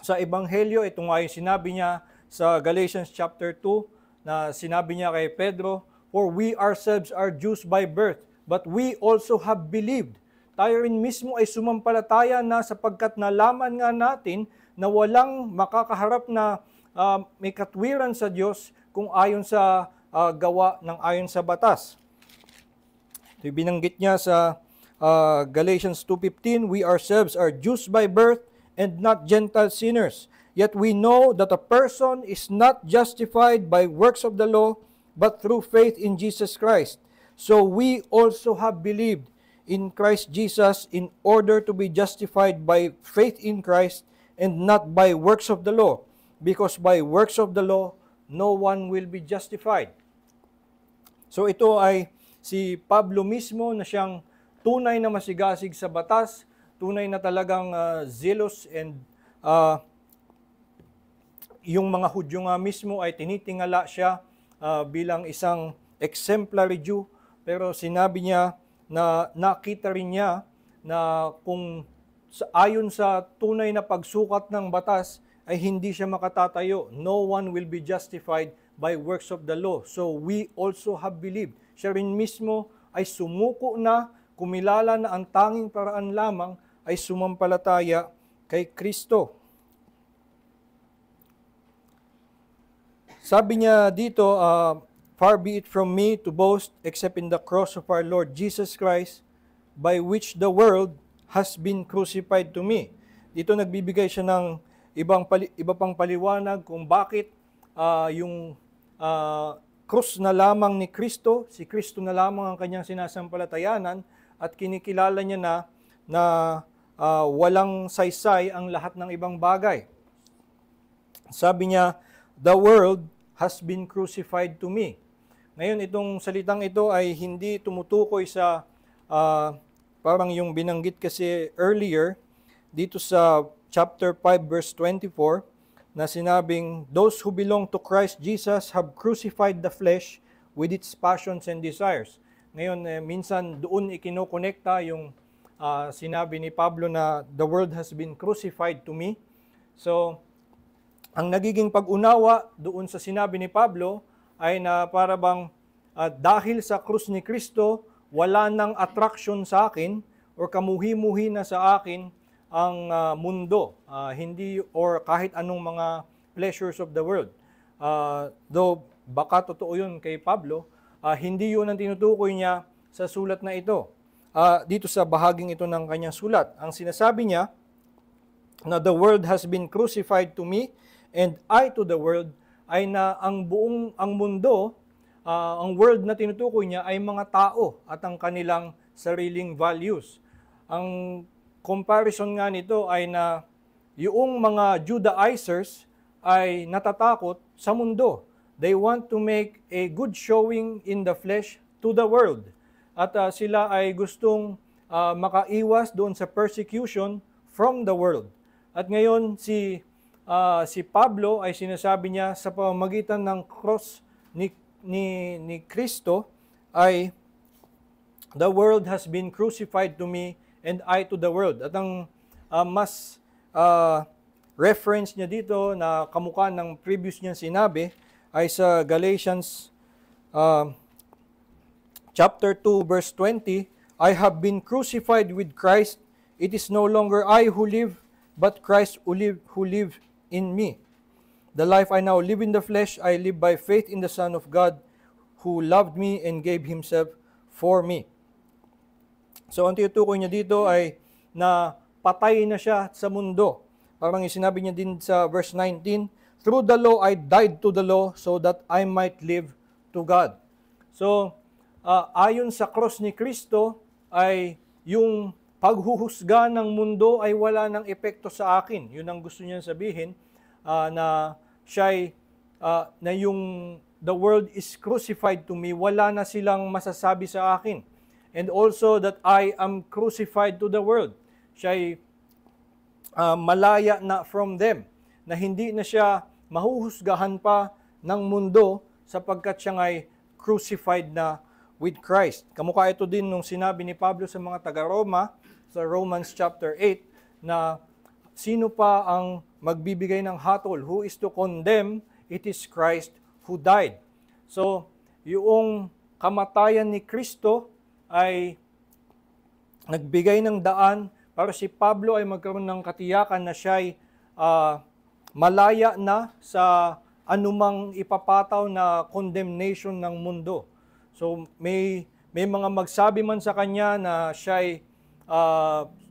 Speaker 1: Ebanghelyo, ito nga yung sinabi niya sa Galatians chapter 2, na sinabi niya kay Pedro, for we ourselves are Jews by birth, but we also have believed. Tayo rin mismo ay sumampalataya na sapagkat nalaman nga natin na walang makakaharap na may katwiran sa Diyos kung ayon sa gawa ng ayon sa batas. Ito binanggit niya sa Galatians 2:15, we ourselves are Jews by birth and not Gentile sinners. Yet we know that a person is not justified by works of the law, but through faith in Jesus Christ. So we also have believed in Christ Jesus in order to be justified by faith in Christ and not by works of the law, because by works of the law, no one will be justified. So ito ay si Pablo mismo na siyang tunay na masigasig sa batas, tunay na talagang zealous, and yung mga Hudyo nga mismo ay tinitingala siya bilang isang exemplary Jew, pero sinabi niya na nakita rin niya na kung ayon sa tunay na pagsukat ng batas ay hindi siya makatatayo. No one will be justified by works of the law. So we also have believed. Siya rin mismo ay sumuko na, kumilala na ang tanging paraan lamang ay sumampalataya kay Kristo. Sabi niya dito, far be it from me to boast except in the cross of our Lord Jesus Christ, by which the world has been crucified to me. Dito nagbibigay siya ng iba pang paliwanag kung bakit yung krus na lamang ni Kristo, si Kristo na lamang ang kanyang sinasampalatayanan, at kinikilala niya na walang saysay ang lahat ng ibang bagay. Sabi niya, the world has been crucified to me. Ngayon, itong salitang ito ay hindi tumutukoy sa parang yung binanggit kasi earlier dito sa chapter 5 verse 24 na sinabing, those who belong to Christ Jesus have crucified the flesh with its passions and desires. Ngayon, minsan doon ikinokonekta yung sinabi ni Pablo na the world has been crucified to me. So, ang nagiging pag-unawa doon sa sinabi ni Pablo ay na para bang dahil sa krus ni Kristo, wala nang attraction sa akin or kamuhi-muhi na sa akin ang mundo, hindi or kahit anong mga pleasures of the world. Though baka totoo yun kay Pablo, hindi yun ang tinutukoy niya sa sulat na ito. Dito sa bahaging ito ng kanyang sulat, ang sinasabi niya na the world has been crucified to me and I to the world, ay na ang mundo, ang world na tinutukoy niya ay mga tao at ang kanilang sariling values. Ang comparison nga nito ay na yung mga Judaizers ay natatakot sa mundo. They want to make a good showing in the flesh to the world. At sila ay gustong makaiwas doon sa persecution from the world. At ngayon si Pablo ay sinasabi niya sa pamamagitan ng cross ni Kristo ay the world has been crucified to me and I to the world. At ang mas reference niya dito na kamukha ng previous niya sinabi ay sa Galatians chapter 2 verse 20, I have been crucified with Christ. It is no longer I who live, but Christ who live in me. The life I now live in the flesh, I live by faith in the Son of God, who loved me and gave Himself for me. So ang tinutukoy niya dito ay na patay na siya sa mundo. Parang sinabi niya din sa verse 19, through the law I died to the law so that I might live to God. So ayon sa cross ni Kristo ay yung paghuhusga ng mundo ay wala ng epekto sa akin. Yun ang gusto niya sabihin, na siya'y, na yung the world is crucified to me, wala na silang masasabi sa akin. And also that I am crucified to the world. Siya'y malaya na from them, na hindi na siya mahuhusgahan pa ng mundo sapagkat siya ay crucified na with Christ. Kamukha ito din nung sinabi ni Pablo sa mga taga-Roma, sa Romans chapter 8, na sino pa ang magbibigay ng hatol? Who is to condemn? It is Christ who died. So, yung kamatayan ni Kristo ay nagbigay ng daan para si Pablo ay magkaroon ng katiyakan na siya'y malaya na sa anumang ipapataw na condemnation ng mundo. So, may mga magsabi man sa kanya na siya'y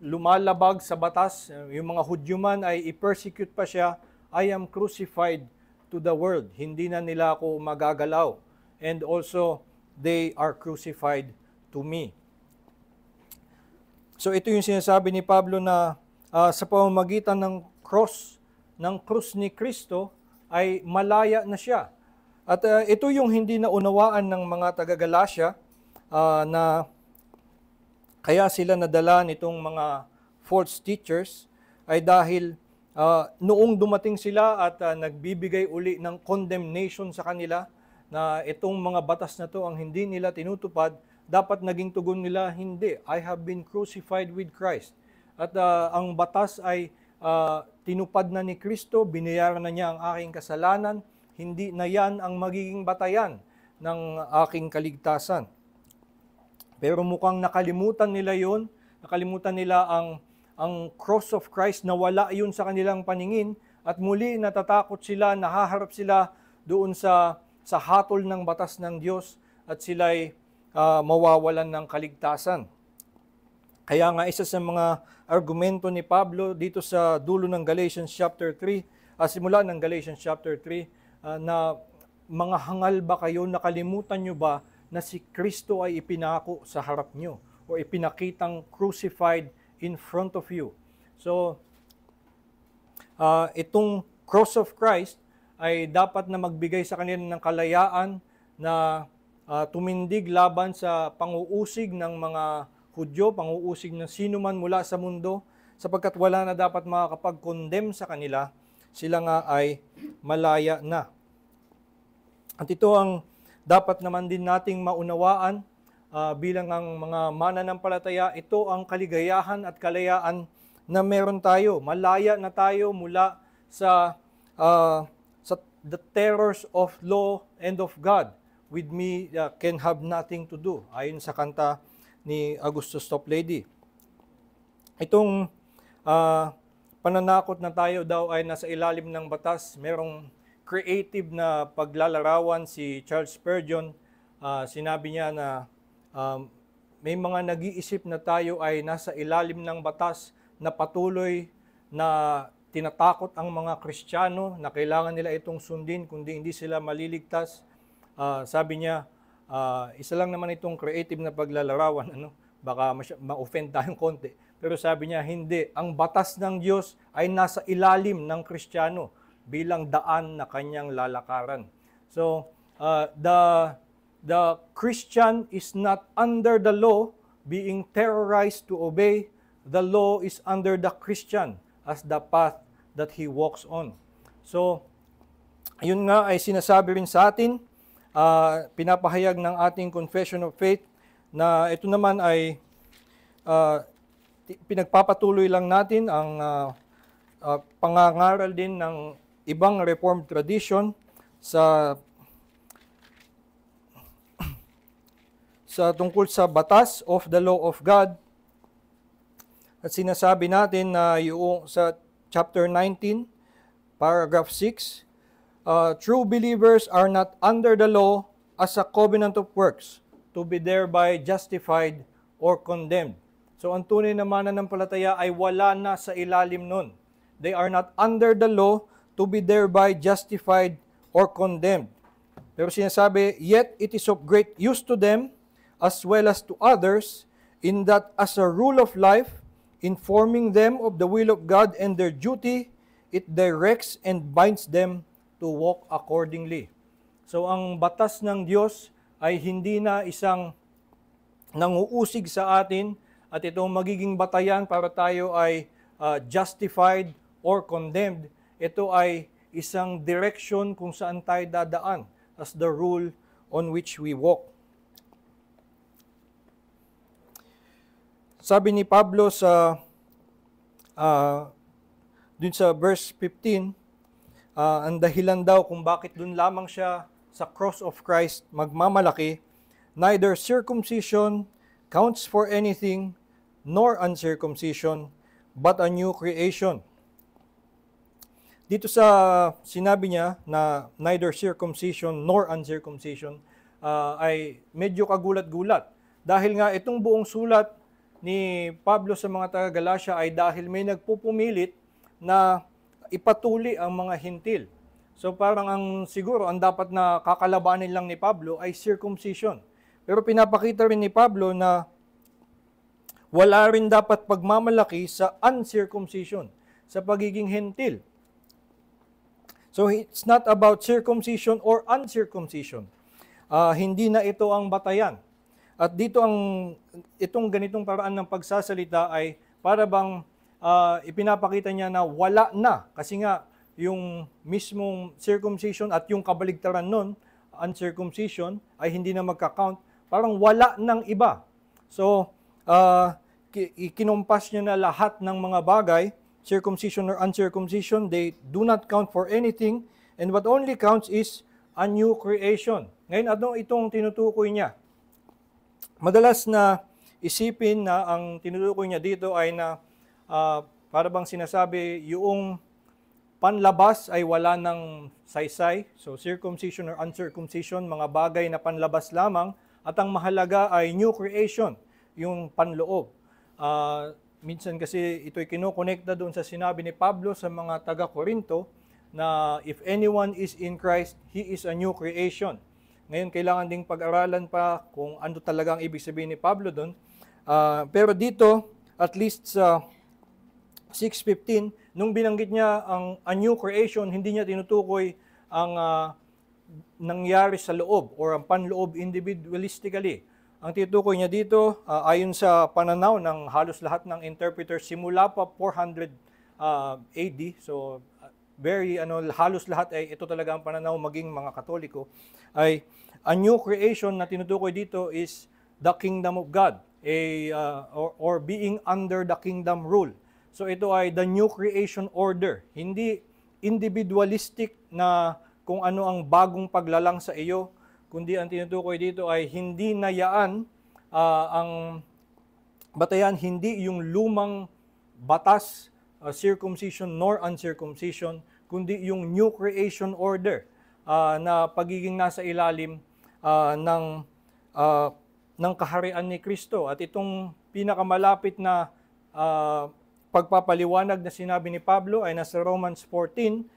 Speaker 1: lumalabag sa batas, yung mga Hudyo man ay i-persecute pa siya, I am crucified to the world. Hindi na nila ako magagalaw. And also, they are crucified to me. So ito yung sinasabi ni Pablo na sa pamamagitan ng cross ni Kristo ay malaya na siya. At ito yung hindi naunawaan ng mga taga-Galacia na kaya sila nadala nitong mga false teachers ay dahil noong dumating sila at nagbibigay uli ng condemnation sa kanila na itong mga batas na to ang hindi nila tinutupad, dapat naging tugon nila, hindi, I have been crucified with Christ. At ang batas ay tinupad na ni Kristo, binayaran na niya ang aking kasalanan, hindi na yan ang magiging batayan ng aking kaligtasan. Pero mukhang nakalimutan nila yon, nakalimutan nila ang cross of Christ, na wala yun sa kanilang paningin, at muli natatakot sila, nahaharap sila doon sa hatol ng batas ng Diyos, at sila'y mawawalan ng kaligtasan. Kaya nga isa sa mga argumento ni Pablo dito sa dulo ng Galatians chapter 3, simula ng Galatians chapter 3, na mga hangal ba kayo, nakalimutan nyo ba na si Kristo ay ipinako sa harap nyo o ipinakitang crucified in front of you. So, itong cross of Christ ay dapat na magbigay sa kanila ng kalayaan na tumindig laban sa panguusig ng mga Hudyo, panguusig ng sino man mula sa mundo, sapagkat wala na dapat makakapag-condemn sa kanila, sila nga ay malaya na. At ito ang dapat naman din nating maunawaan bilang ang mga mananampalataya, ito ang kaligayahan at kalayaan na meron tayo. Malaya na tayo mula sa the terrors of law and of God. With me can have nothing to do, ayon sa kanta ni Augustus Toplady. Itong pananakot na tayo daw ay nasa ilalim ng batas, merong creative na paglalarawan si Charles Spurgeon. Sinabi niya na may mga nag-iisip na tayo ay nasa ilalim ng batas na patuloy na tinatakot ang mga Kristiyano na kailangan nila itong sundin kundi hindi sila maliligtas. Sabi niya, isa lang naman itong creative na paglalarawan, baka ma-offend tayong konti. Pero sabi niya, hindi. Ang batas ng Diyos ay nasa ilalim ng Kristiyano bilang daan na kanyang lalakaran. So, the Christian is not under the law being terrorized to obey. The law is under the Christian as the path that he walks on. So, yun nga ay sinasabi rin sa atin, pinapahayag ng ating confession of faith na ito naman ay pinagpapatuloy lang natin ang pangangaral din ng ibang Reformed tradition sa tungkol sa batas of the law of God. At sinasabi natin na yung sa chapter 19, paragraph 6, true believers are not under the law as a covenant of works to be thereby justified or condemned. So ang tunay na mananampalataya ay wala na sa ilalim nun. They are not under the law to be thereby justified or condemned. Pero sinasabi, yet it is of great use to them as well as to others, in that as a rule of life, informing them of the will of God and their duty, it directs and binds them to walk accordingly. So ang batas ng Diyos ay hindi na isang nanguusig sa atin at itong magiging batayan para tayo ay justified or condemned. Ito ay isang direction kung saan tayo dadaan as the rule on which we walk. Sabi ni Pablo sa dun sa verse 15, ang dahilan daw kung bakit dun lamang siya sa cross of Christ magmamalaki, neither circumcision counts for anything, nor uncircumcision, but a new creation. Dito sa sinabi niya na neither circumcision nor uncircumcision ay medyo kagulat-gulat. Dahil nga itong buong sulat ni Pablo sa mga taga-Galacia ay dahil may nagpupumilit na ipatuli ang mga hintil. So parang siguro ang dapat na kakalabanin lang ni Pablo ay circumcision. Pero pinapakita rin ni Pablo na wala rin dapat pagmamalaki sa uncircumcision, sa pagiging hentil. So it's not about circumcision or uncircumcision. Hindi na ito ang batayan. At dito itong ganitong paraan ng pagsasalita ay para bang ipinapakita niya na wala na. Kasi nga yung mismong circumcision at yung kabaligtaran nun, uncircumcision, ay hindi na magka-count. Parang wala ng iba. So, ikinumpas niya na lahat ng mga bagay, circumcision or uncircumcision, they do not count for anything, and what only counts is a new creation. Ngayon, ano itong tinutukoy niya? Madalas na isipin na ang tinutukoy niya dito ay na para bang sinasabi yung panlabas ay wala ng saysay. So circumcision or uncircumcision, mga bagay na panlabas lamang, at ang mahalaga ay new creation, yung panloob. Minsan kasi ito'y kinokonekta doon sa sinabi ni Pablo sa mga taga-Korinto na if anyone is in Christ, he is a new creation. Ngayon, kailangan ding pag-aralan pa kung ano talagang ibig sabihin ni Pablo doon. Pero dito, at least sa 6:15, nung binanggit niya ang a new creation, hindi niya tinutukoy ang nangyari sa loob or ang panloob individualistically. Ang tinutukoy niya dito, ayon sa pananaw ng halos lahat ng interpreters, simula pa 400 AD, so halos lahat ay ito talaga ang pananaw maging mga Katoliko, ay a new creation na tinutukoy dito is the kingdom of God, or being under the kingdom rule. So ito ay the new creation order, hindi individualistic na kung ano ang bagong paglalang sa iyo, kundi ang tinutukoy dito ay hindi nayaan ang batayan, hindi yung lumang batas, circumcision nor uncircumcision, kundi yung new creation order na pagiging nasa ilalim ng kaharian ni Kristo. At itong pinakamalapit na pagpapaliwanag na sinabi ni Pablo ay nasa Romans 14,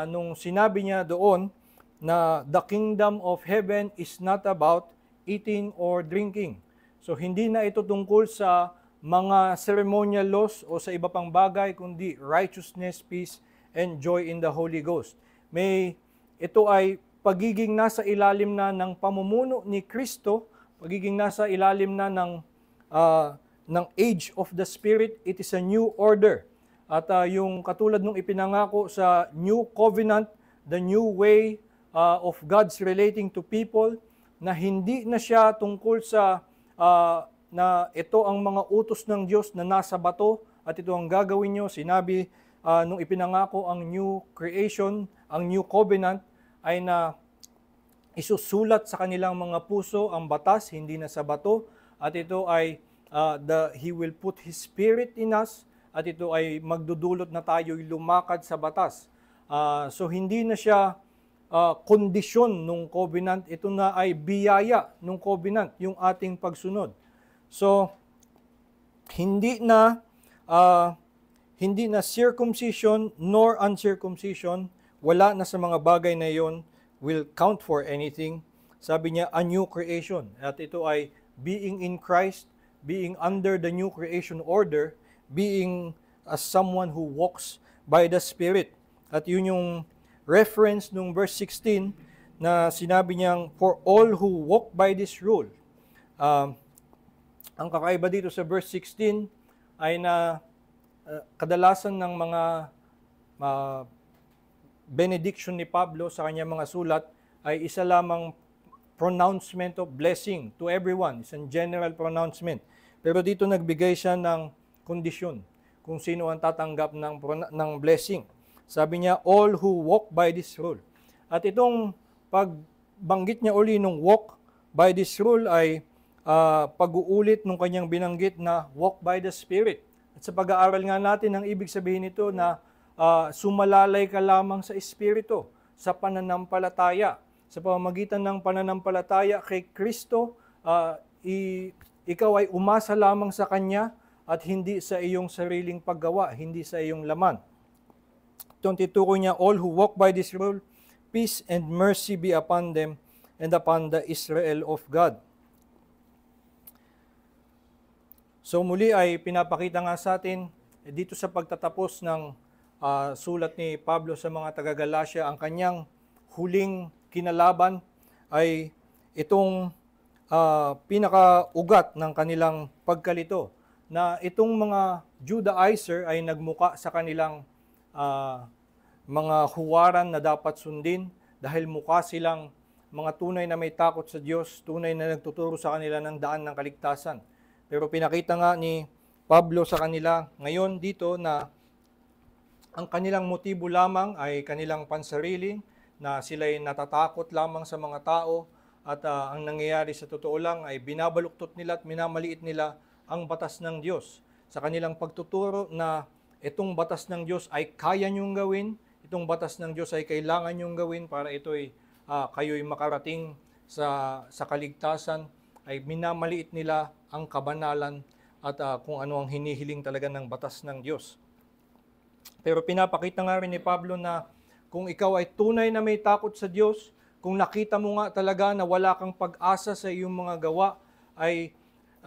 Speaker 1: nung sinabi niya doon na the kingdom of heaven is not about eating or drinking. So hindi na ito tungkol sa mga ceremonial laws o sa iba pang bagay, kundi righteousness, peace, and joy in the Holy Ghost. Ito ay pagiging nasa ilalim na ng pamumuno ni Kristo, pagiging nasa ilalim na ng age of the Spirit. It is a new order. At yung katulad nung ipinangako sa New Covenant, the new way of God's relating to people, na hindi na siya tungkol sa na ito ang mga utos ng Diyos na nasa bato at ito ang gagawin nyo. Sinabi nung ipinangako ang new creation, ang new covenant, ay na isusulat sa kanilang mga puso ang batas, hindi na sa bato. At ito ay He will put His Spirit in us, at ito ay magdudulot na tayo'y lumakad sa batas. So hindi na siya kondisyon nung covenant, ito na ay biyaya nung covenant, yung ating pagsunod. So hindi na circumcision nor uncircumcision, wala na sa mga bagay na yon will count for anything. Sabi niya, a new creation. At ito ay being in Christ, being under the new creation order, being as someone who walks by the Spirit. At yun yung reference nung verse 16 na sinabi niyang, for all who walk by this rule. Ang kakaiba dito sa verse 16 ay na kadalasan ng mga benediction ni Pablo sa kanyang mga sulat ay isa lamang pronouncement of blessing to everyone. It's a general pronouncement. Pero dito nagbigay siya ng kondisyon kung sino ang tatanggap ng blessing. Sabi niya, all who walk by this rule. At itong pagbanggit niya uli nung walk by this rule ay pag-uulit nung kanyang binanggit na walk by the Spirit. At sa pag-aaral nga natin, ang ibig sabihin nito na sumalalay ka lamang sa Espiritu, sa pananampalataya. Sa pamamagitan ng pananampalataya kay Kristo, ikaw ay umasa lamang sa Kanya at hindi sa iyong sariling paggawa, hindi sa iyong laman. Itong titukoy niya, all who walk by this rule, peace and mercy be upon them and upon the Israel of God. So muli ay pinapakita nga sa atin, dito sa pagtatapos ng sulat ni Pablo sa mga taga-Galacia, ang kanyang huling kinalaban ay itong pinakaugat ng kanilang pagkalito, na itong mga Judaizer ay nagmuka sa kanilang mga huwaran na dapat sundin dahil mukha silang mga tunay na may takot sa Diyos, tunay na nagtuturo sa kanila ng daan ng kaligtasan. Pero pinakita nga ni Pablo sa kanila ngayon dito na ang kanilang motibo lamang ay kanilang pansarili, na sila'y natatakot lamang sa mga tao, at ang nangyayari sa totoo lang ay binabaluktot nila at minamaliit nila ang batas ng Diyos. Sa kanilang pagtuturo na itong batas ng Diyos ay kaya niyong gawin, itong batas ng Diyos ay kailangan niyong gawin para kayo'y makarating sa kaligtasan, ay minamaliit nila ang kabanalan at kung ano ang hinihiling talaga ng batas ng Diyos. Pero pinapakita nga rin ni Pablo na kung ikaw ay tunay na may takot sa Diyos, kung nakita mo nga talaga na wala kang pag-asa sa iyong mga gawa, ay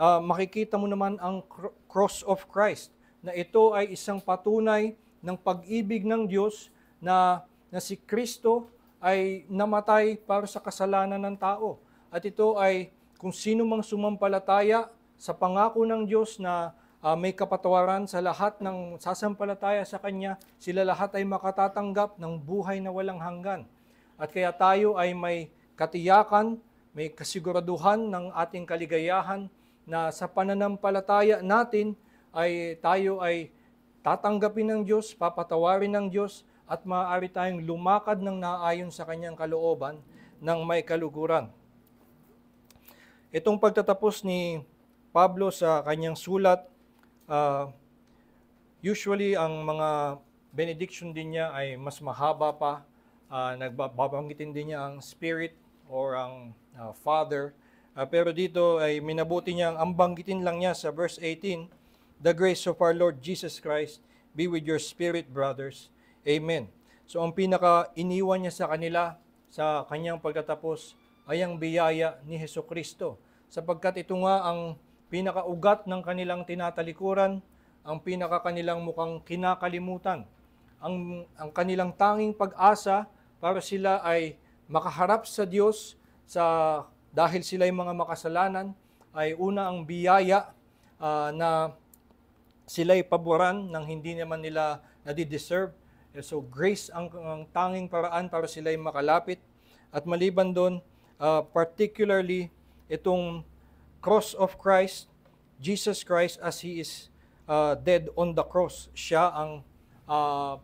Speaker 1: makikita mo naman ang cross of Christ, na ito ay isang patunay ng pag-ibig ng Diyos na si Kristo ay namatay para sa kasalanan ng tao. At ito ay kung sino mang sumampalataya sa pangako ng Diyos na may kapatawaran sa lahat ng sasampalataya sa Kanya, sila lahat ay makatatanggap ng buhay na walang hanggan. At kaya tayo ay may katiyakan, may kasiguraduhan ng ating kaligayahan na sa pananampalataya natin ay tayo ay tatanggapin ng Diyos, papatawarin ng Diyos, at maaari tayong lumakad ng naayon sa Kanyang kalooban ng may kaluguran. Itong pagtatapos ni Pablo sa kanyang sulat, usually ang mga benediction din niya ay mas mahaba pa. Nagbabanggitin din niya ang Spirit or ang Father. Pero dito ay minabuti niya, ang banggitin lang niya sa verse 18 The grace of our Lord Jesus Christ be with your spirit, brothers. Amen. So ang pinaka-iniwan niya sa kanila sa kanyang pagtatapos ay ang biyaya ni Hesukristo. Sapagkat ito nga ang pinakaugat ng kanilang tinatalikuran, ang pinaka-kanilang mukhang kinakalimutan. Ang kanilang tanging pag-asa para sila ay makaharap sa Diyos dahil sila ay mga makasalanan, ay una ang biyaya na sila'y paboran ng hindi naman nila nadideserve. So grace ang tanging paraan para sila'y makalapit. At maliban doon, particularly itong cross of Christ, Jesus Christ as He is dead on the cross. Siya ang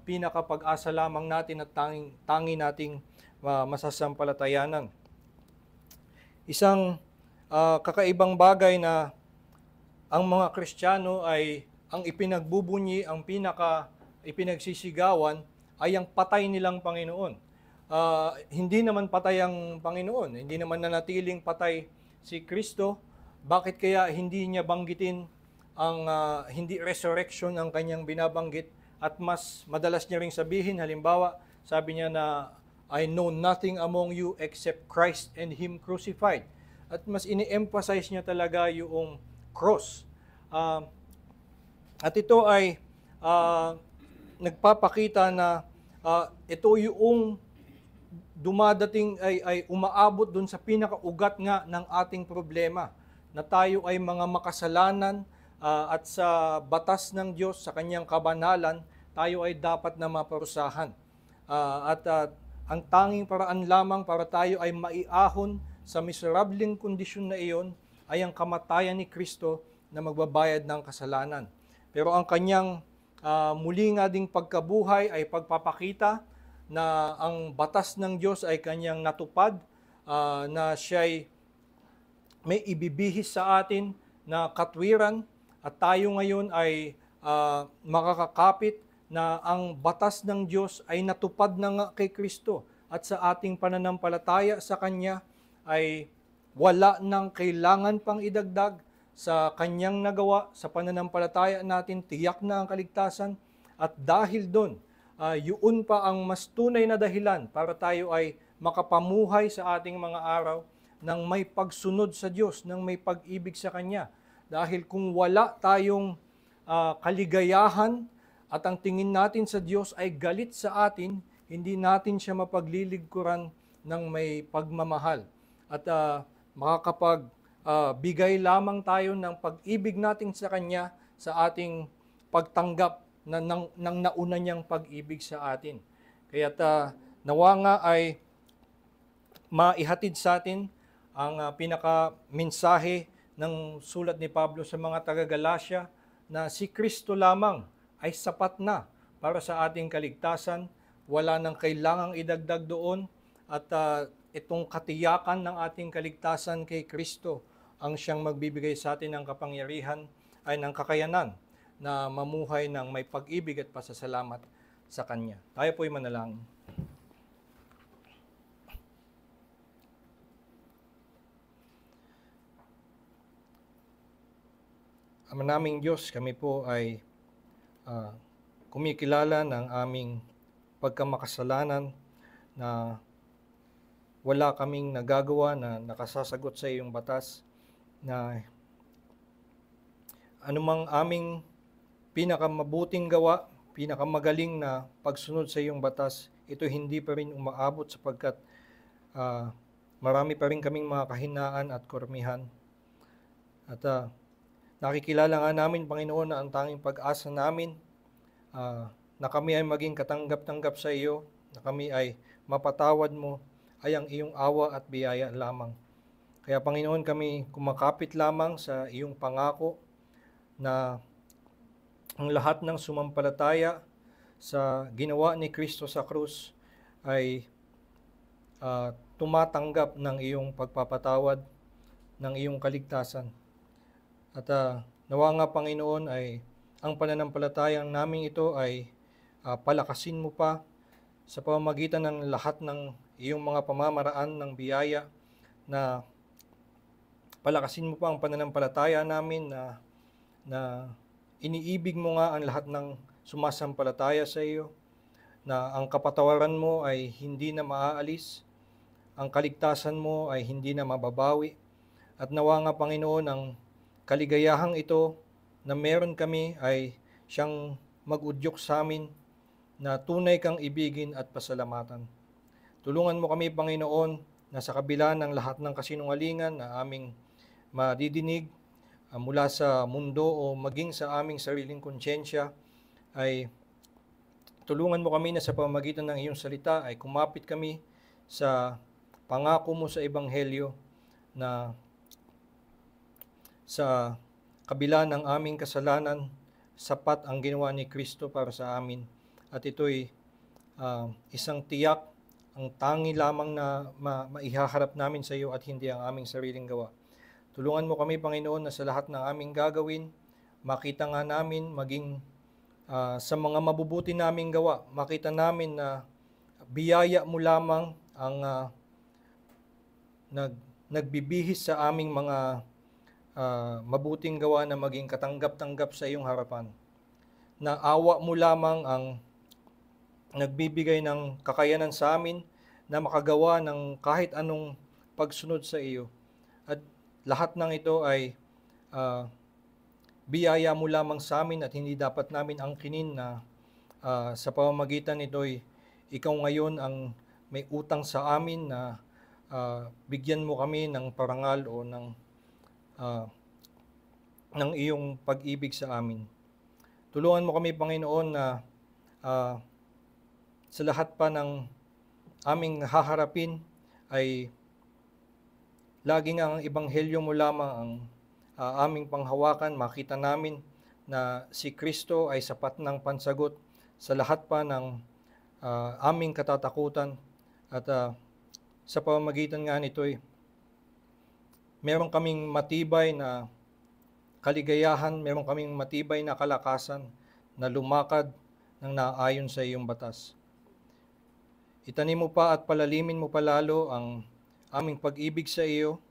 Speaker 1: pinakapag-asa lamang natin at tangi nating masasampalatayanan. Isang kakaibang bagay na ang mga Kristiyano ay ang ipinagbubunyi, ang ipinagsisigawan ay ang patay nilang Panginoon. Hindi naman patay ang Panginoon, hindi naman nanatiling patay si Kristo. Bakit kaya hindi niya banggitin ang hindi resurrection ang kanyang binabanggit at mas madalas niya ring sabihin, halimbawa, sabi niya na I know nothing among you except Christ and Him crucified. At mas ini-emphasize niya talaga yung cross. At ito ay nagpapakita na ito yung dumadating ay umaabot dun sa pinakaugat nga ng ating problema, na tayo ay mga makasalanan at sa batas ng Diyos, sa kanyang kabanalan, tayo ay dapat na maparusahan. Ang tanging paraan lamang para tayo ay maiahon sa miserableng kondisyon na iyon ay ang kamatayan ni Kristo na magbabayad ng kasalanan. Pero ang kanyang muli nga ding pagkabuhay ay pagpapakita na ang batas ng Diyos ay kanyang natupad, na siya'y may ibibihis sa atin na katwiran, at tayo ngayon ay makakakapit na ang batas ng Diyos ay natupad na nga kay Kristo, at sa ating pananampalataya sa Kanya ay wala nang kailangan pang idagdag sa Kanyang nagawa. Sa pananampalataya natin, tiyak na ang kaligtasan, at dahil doon, yun pa ang mas tunay na dahilan para tayo ay makapamuhay sa ating mga araw ng may pagsunod sa Diyos, ng may pag-ibig sa Kanya. Dahil kung wala tayong kaligayahan at ang tingin natin sa Diyos ay galit sa atin, hindi natin siya mapaglilingkuran ng may pagmamahal. At makakapagbigay lamang tayo ng pag-ibig natin sa Kanya sa ating pagtanggap ng nauna niyang pag-ibig sa atin. Kaya nawa nga ay maihatid sa atin ang pinaka-mensahe ng sulat ni Pablo sa mga taga-Galacia, na si Kristo lamang ay sapat na para sa ating kaligtasan. Wala nang kailangang idagdag doon, at itong katiyakan ng ating kaligtasan kay Kristo ang siyang magbibigay sa atin ng kapangyarihan ay ng kakayanan na mamuhay ng may pag-ibig at pasasalamat sa Kanya. Tayo po'y manalangin. Ama naming Diyos, kami po ay kumikilala ng aming pagkamakasalanan, na wala kaming nagagawa na nakasasagot sa iyong batas, na anumang aming pinakamabuting gawa, pinakamagaling na pagsunod sa iyong batas, ito hindi pa rin umaabot sapagkat marami pa rin kaming mga kahinaan at kurmihan. At nakikilala nga namin, Panginoon, na ang tanging pag-asa namin na kami ay maging katanggap-tanggap sa iyo, na kami ay mapatawad mo, ay ang iyong awa at biyaya lamang. Kaya Panginoon, kami kumakapit lamang sa iyong pangako na ang lahat ng sumampalataya sa ginawa ni Kristo sa krus ay tumatanggap ng iyong pagpapatawad, ng iyong kaligtasan. At nawa nga, Panginoon, ay ang pananampalatayang namin ito ay palakasin mo pa sa pamamagitan ng lahat ng iyong mga pamamaraan ng biyaya, na palakasin mo pa ang pananampalataya namin, na iniibig mo nga ang lahat ng sumasampalataya sa iyo, na ang kapatawaran mo ay hindi na maaalis, ang kaligtasan mo ay hindi na mababawi, at nawa nga Panginoon ang kaligayahang ito na meron kami ay siyang mag-udyok sa amin na tunay kang ibigin at pasalamatan. Tulungan mo kami, Panginoon, na sa kabila ng lahat ng kasinungalingan na aming madidinig mula sa mundo o maging sa aming sariling konsyensya, ay tulungan mo kami na sa pamamagitan ng iyong salita ay kumapit kami sa pangako mo sa Ebanghelyo na sa kabila ng aming kasalanan, sapat ang ginawa ni Kristo para sa amin. At ito'y isang tiyak, ang tangi lamang na maihaharap namin sa iyo at hindi ang aming sariling gawa. Tulungan mo kami, Panginoon, na sa lahat ng aming gagawin, makita nga namin maging sa mga mabubuti naming gawa, makita namin na biyaya mo lamang ang nagbibihis sa aming mga mabuting gawa na maging katanggap-tanggap sa iyong harapan. Na awa mo lamang ang nagbibigay ng kakayanan sa amin na makagawa ng kahit anong pagsunod sa iyo. At lahat ng ito ay biyaya mo lamang sa amin at hindi dapat namin angkinin na sa pamamagitan nito'y ikaw ngayon ang may utang sa amin na bigyan mo kami ng parangal o ng iyong pag-ibig sa amin. Tulungan mo kami, Panginoon, na sa lahat pa ng aming haharapin ay laging ang Ebanghelyo mo lamang ang aming panghawakan. Makita namin na si Kristo ay sapat ng pansagot sa lahat pa ng aming katatakutan. At sa pamamagitan nga nito'y meron kaming matibay na kaligayahan, meron kaming matibay na kalakasan na lumakad ng naayon sa iyong batas. Itanim mo pa at palalimin mo pa lalo ang aming pag-ibig sa iyo,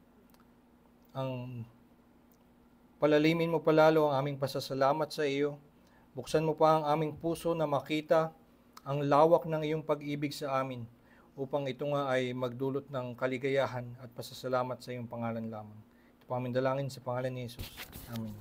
Speaker 1: palalimin mo pa lalo ang aming pasasalamat sa iyo, buksan mo pa ang aming puso na makita ang lawak ng iyong pag-ibig sa amin, upang ito nga ay magdulot ng kaligayahan at pasasalamat sa iyong pangalan lamang. Ito po aming dalangin sa pangalan ni Jesus. Amen.